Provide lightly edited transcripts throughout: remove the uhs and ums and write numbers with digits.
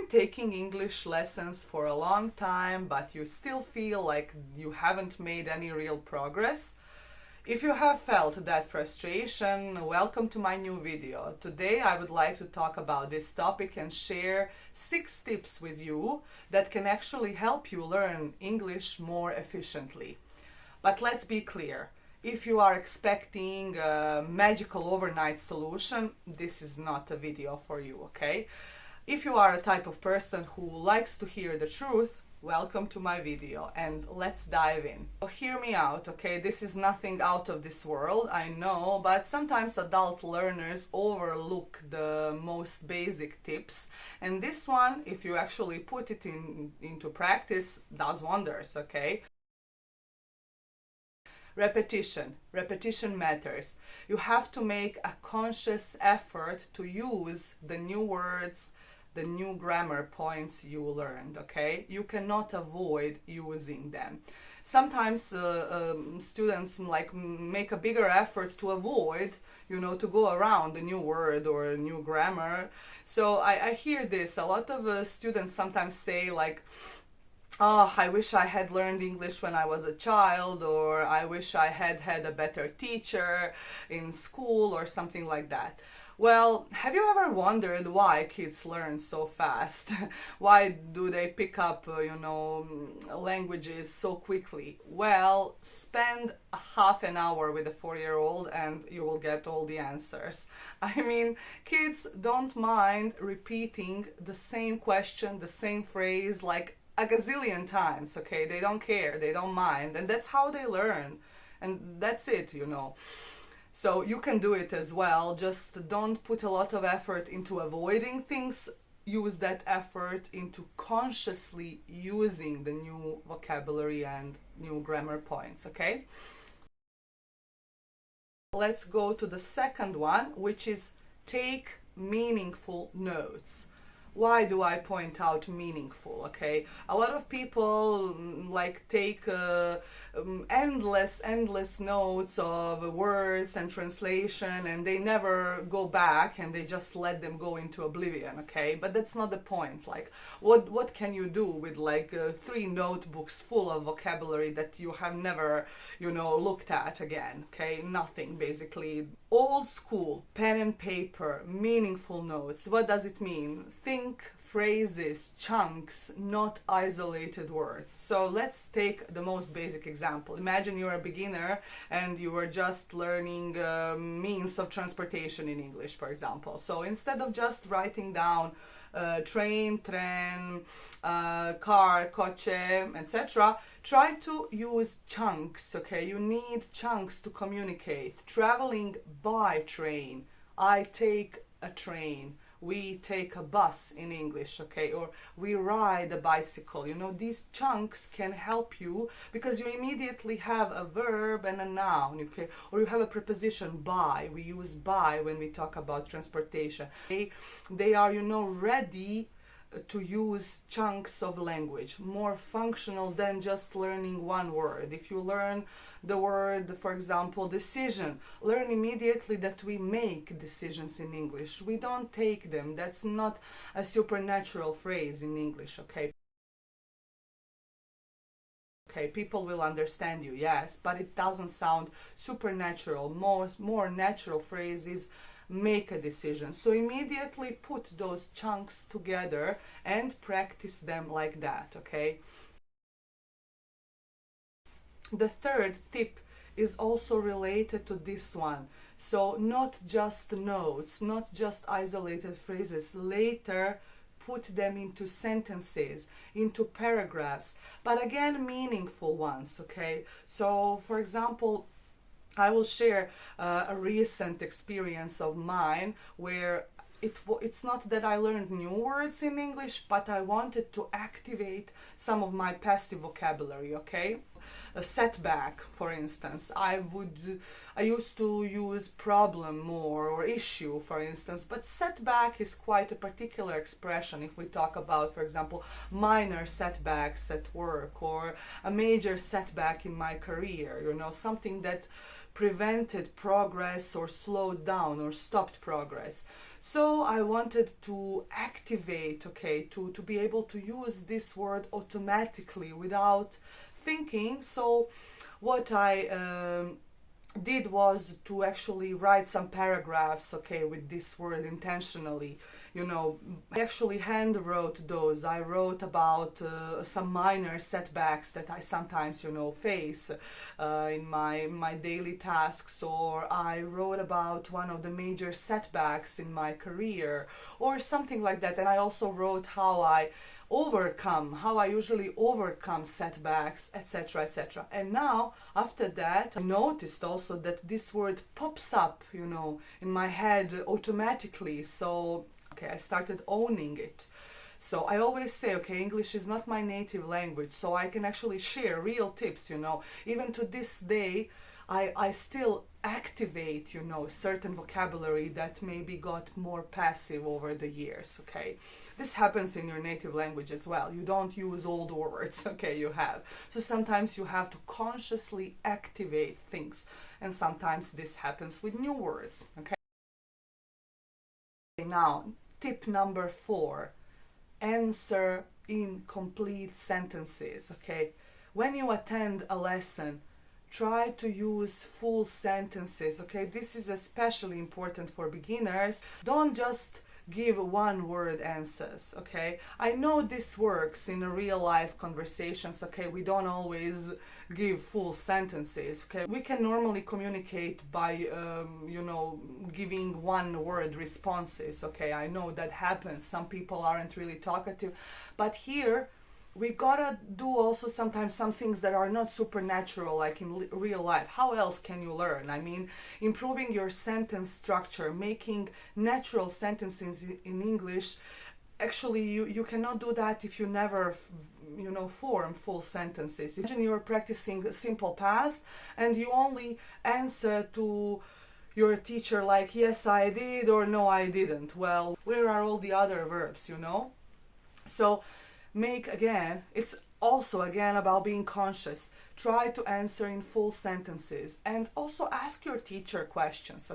been taking English lessons for a long time, but you still feel like you haven't made any real progress? If you have felt that frustration, welcome to my new video. Today I would like to talk about this topic and share 6 tips with you that can actually help you learn English more efficiently. But let's be clear. If you are expecting a magical overnight solution, this is not a video for you, okay? If you are a type of person who likes to hear the truth, welcome to my video and let's dive in. So hear me out, okay? This is nothing out of this world, I know, but sometimes adult learners overlook the most basic tips, and this one, if you actually put it into practice, does wonders, okay? Repetition matters. You have to make a conscious effort to use the new words, the new grammar points you learned, okay? You cannot avoid using them. Sometimes students make a bigger effort to avoid, to go around a new word or a new grammar. So I hear this. A lot of students sometimes say oh, I wish I had learned English when I was a child, or I wish I had had a better teacher in school or something like that. Well, have you ever wondered why kids learn so fast? Why do they pick up, languages so quickly? Well, spend a half an hour with a 4-year-old and you will get all the answers. I mean, kids don't mind repeating the same question, the same phrase, like a gazillion times, okay? They don't care, they don't mind, and that's how they learn, and that's it. So you can do it as well, just don't put a lot of effort into avoiding things. Use that effort into consciously using the new vocabulary and new grammar points, okay? Let's go to the second one, which is take meaningful notes. Why do I point out meaningful, okay? A lot of people take endless notes of words and translation, and they never go back and they just let them go into oblivion, okay? But that's not the point. What can you do with 3 notebooks full of vocabulary that you have never, looked at again, okay? Nothing, basically. Old school, pen and paper, meaningful notes. What does it mean? Think phrases, chunks, not isolated words. So let's take the most basic example. Imagine you're a beginner and you are just learning means of transportation in English, for example. So instead of just writing down train, tren, car, coche, etc., try to use chunks, okay? You need chunks to communicate. Traveling by train. I take a train. We take a bus in English, okay? Or we ride a bicycle. These chunks can help you because you immediately have a verb and a noun, okay? Or you have a preposition by. We use by when we talk about transportation. They are, ready to use chunks of language, more functional than just learning one word. If you learn the word, for example, decision, learn immediately that we make decisions in English. We don't take them. That's not a supernatural phrase in English, okay? Okay, people will understand you, yes, but it doesn't sound supernatural. More natural phrase is make a decision. So immediately put those chunks together and practice them like that, okay? The third tip is also related to this one. So not just notes, not just isolated phrases. Later, put them into sentences, into paragraphs, but again, meaningful ones, okay? So, for example, I will share a recent experience of mine where it's not that I learned new words in English, but I wanted to activate some of my passive vocabulary, okay? a setback, for instance. I used to use problem more, or issue, for instance, but setback is quite a particular expression if we talk about, for example, minor setbacks at work, or a major setback in my career, something that prevented progress or slowed down or stopped progress. So I wanted to activate, to be able to use this word automatically without thinking. So what I did was to actually write some paragraphs, with this word intentionally. I actually hand wrote those. I wrote about some minor setbacks that I sometimes, face in my daily tasks, or I wrote about one of the major setbacks in my career, or something like that. And I also wrote how I usually overcome setbacks, etc., etc. And now, after that, I noticed also that this word pops up, in my head automatically. So, I started owning it. So I always say, English is not my native language, so I can actually share real tips, Even to this day, I still activate, certain vocabulary that maybe got more passive over the years, This happens in your native language as well. You don't use old words, you have. So sometimes you have to consciously activate things, and sometimes this happens with new words, Now, tip number 4, answer incomplete sentences, When you attend a lesson, try to use full sentences, This is especially important for beginners. Don't just give one word answers, I know this works in real life conversations, we don't always give full sentences, We can normally communicate by, giving one word responses, I know that happens. Some people aren't really talkative, but here we gotta do also sometimes some things that are not supernatural, like in real life. How else can you learn? I mean, improving your sentence structure, making natural sentences in English. Actually, you cannot do that if you never, form full sentences. Imagine you're practicing simple past and you only answer to your teacher like, yes, I did, or no, I didn't. Well, where are all the other verbs, So, it's also again about being conscious. Try to answer in full sentences, and also ask your teacher questions,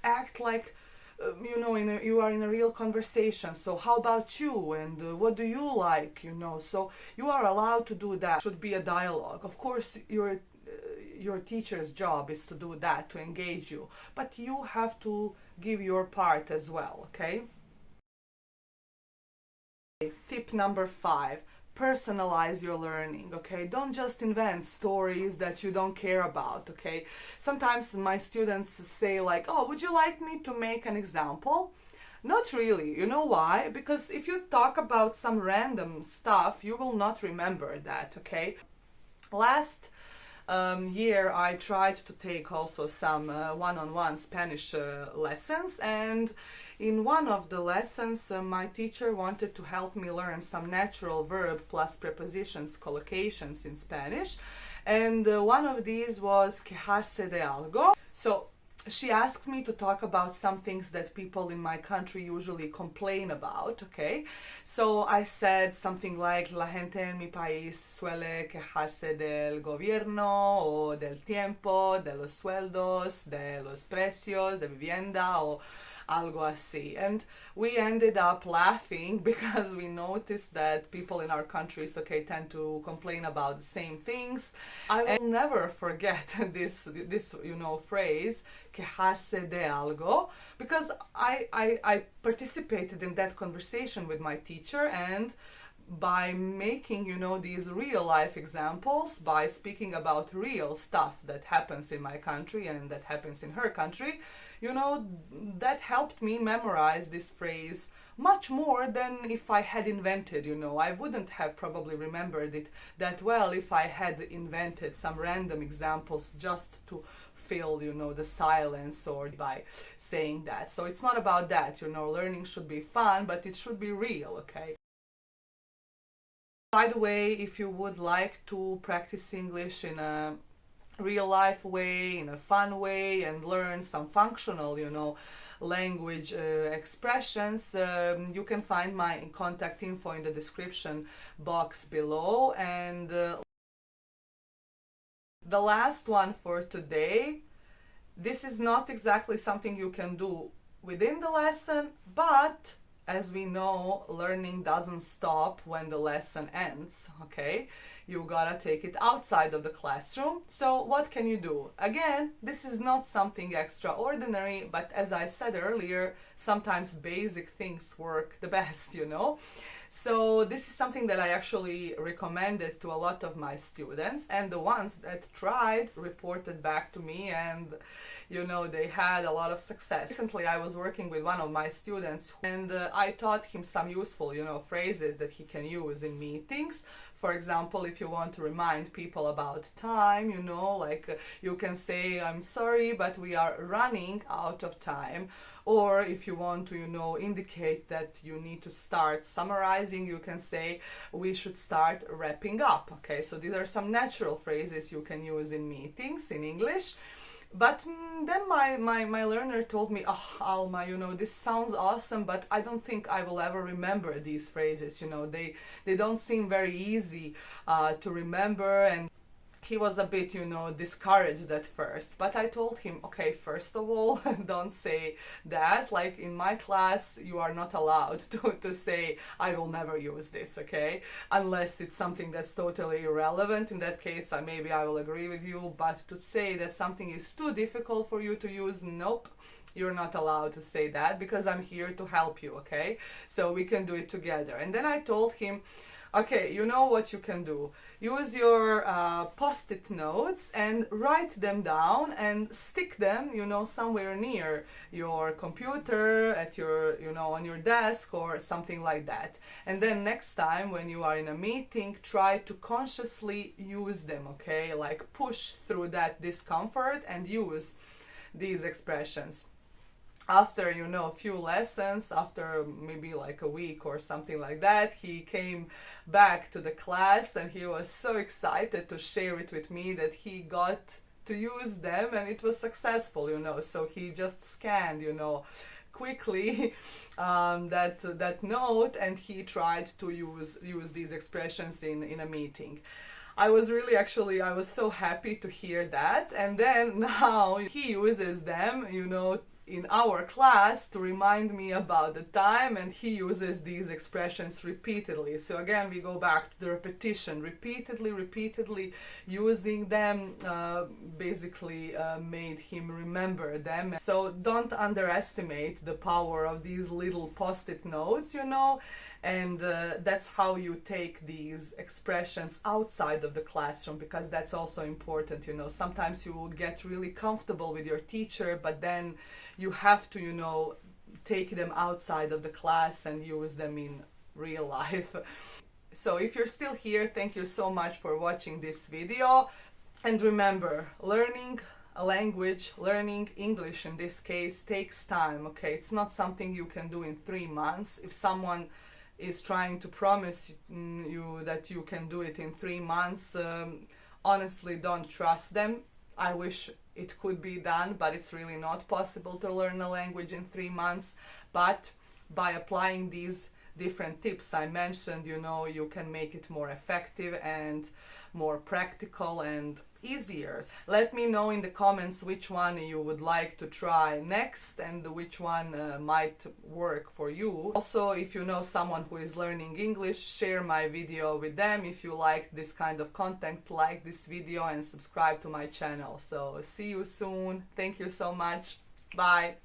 Act like, you are in a real conversation. So how about you, and what do you like, So you are allowed to do that. It should be a dialogue. Of course, your teacher's job is to do that, to engage you, but you have to give your part as well, Tip number 5, personalize your learning, Don't just invent stories that you don't care about, Sometimes my students say like, oh, would you like me to make an example? Not really. You know why? Because if you talk about some random stuff, you will not remember that, Last year I tried to take also some one-on-one Spanish lessons, and in one of the lessons my teacher wanted to help me learn some natural verb plus prepositions, collocations in Spanish, and one of these was quejarse de algo. So she asked me to talk about some things that people in my country usually complain about, So I said something like, la gente en mi país suele quejarse del gobierno, o del tiempo, de los sueldos, de los precios, de vivienda, o algo así. And we ended up laughing because we noticed that people in our countries, tend to complain about the same things. I will never forget this phrase, quejarse de algo, because I participated in that conversation with my teacher, and by making, these real life examples, by speaking about real stuff that happens in my country and that happens in her country, that helped me memorize this phrase much more than if I had invented, I wouldn't have probably remembered it that well if I had invented some random examples just to fill, the silence, or by saying that. So it's not about that, learning should be fun, but it should be real, By the way, if you would like to practice English in a real life way, in a fun way, and learn some functional, language expressions, you can find my contact info in the description box below. And the last one for today, this is not exactly something you can do within the lesson, but as we know, learning doesn't stop when the lesson ends, okay? You gotta take it outside of the classroom. So what can you do? Again, this is not something extraordinary, but as I said earlier, sometimes basic things work the best, So this is something that I actually recommended to a lot of my students, and the ones that tried reported back to me, and they had a lot of success. Recently I was working with one of my students, and I taught him some useful phrases that he can use in meetings. For example, if you want to remind people about time, you can say, I'm sorry, but we are running out of time. Or if you want to, indicate that you need to start summarizing, you can say, we should start wrapping up. Okay, so these are some natural phrases you can use in meetings in English. But then my learner told me, oh, Alma, this sounds awesome, but I don't think I will ever remember these phrases. They don't seem very easy to remember. And he was a bit, discouraged at first. But I told him, okay, first of all, don't say that. Like in my class, you are not allowed to say, I will never use this, okay? Unless it's something that's totally irrelevant. In that case, maybe I will agree with you. But to say that something is too difficult for you to use, nope. You're not allowed to say that, because I'm here to help you, okay? So we can do it together. And then I told him, okay, you know what you can do? Use your post-it notes and write them down and stick them, somewhere near your computer, at your, on your desk or something like that. And then next time when you are in a meeting, try to consciously use them, okay? Like push through that discomfort and use these expressions. After, a few lessons, after maybe like a week or something like that, he came back to the class and he was so excited to share it with me that he got to use them and it was successful, So he just scanned, quickly that note, and he tried to use these expressions in a meeting. I was so happy to hear that. And then now he uses them, in our class to remind me about the time, and he uses these expressions repeatedly. So again, we go back to the repetition. Repeatedly using them basically made him remember them. So don't underestimate the power of these little post-it notes, and that's how you take these expressions outside of the classroom, because that's also important. Sometimes you will get really comfortable with your teacher, but then you have to take them outside of the class and use them in real life. So if you're still here, thank you so much for watching this video. And remember, learning a language, learning English in this case, takes time, okay? It's not something you can do in 3 months. If someone is trying to promise you that you can do it in 3 months, honestly, don't trust them. I wish it could be done, but it's really not possible to learn a language in 3 months. But by applying these different tips I mentioned, you can make it more effective and more practical and easier. Let me know in the comments which one you would like to try next and which one might work for you. Also, if you know someone who is learning English, share my video with them. If you like this kind of content, like this video and subscribe to my channel. So see you soon. Thank you so much. Bye.